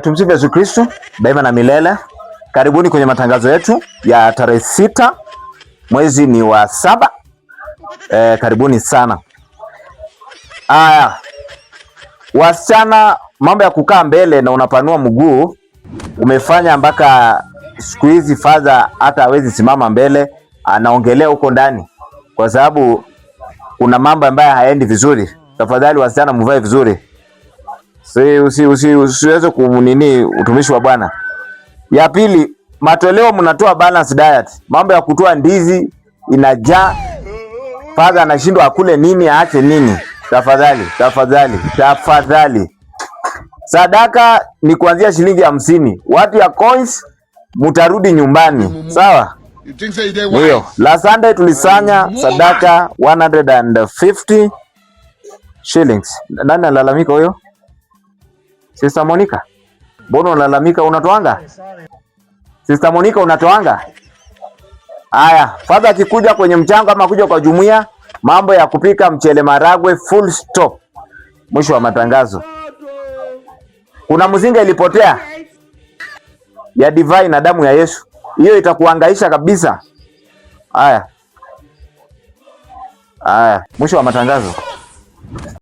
Tumsifu Yesu Kristo daima na milele. Karibuni kwenye matangazo yetu ya tarehe 6 mwezi ni wa 7. Karibuni sana. Wasichana, mambo ya kukaa mbele na unapanua mguu umefanya mpaka siku hizi father hata hawezi simama mbele, anaongelea huko ndani kwa sababu kuna mambo ambayo haendi vizuri. Tafadhali wasichana, mvae vizuri. Usiweze kumunini utumishi wa Bwana. Ya pili, matoleo mnatoa balance diet. Mambo ya kutoa ndizi inajaa. Father anashindwa akule nini aache nini. Tafadhali. Sadaka ni kuanzia shilingi 50. Watu ya coins mutarudi nyumbani. Sawa? Ndio. Last Sunday tulisanya sadaka 150 shillings. Nani alalamika huyo? Sister Monica. Mbona unalalamika, unatoanga? Sister Monica, unatoanga? Haya, father akikuja kwenye mchango ama kuja kwa jumuiya, mambo ya kupika mchele maragwe full stop. Mwisho wa matangazo. Kuna mzinga ilipotea ya divai na damu ya Yesu. Hiyo itakuhangaisha kabisa. Haya. Mwisho wa matangazo.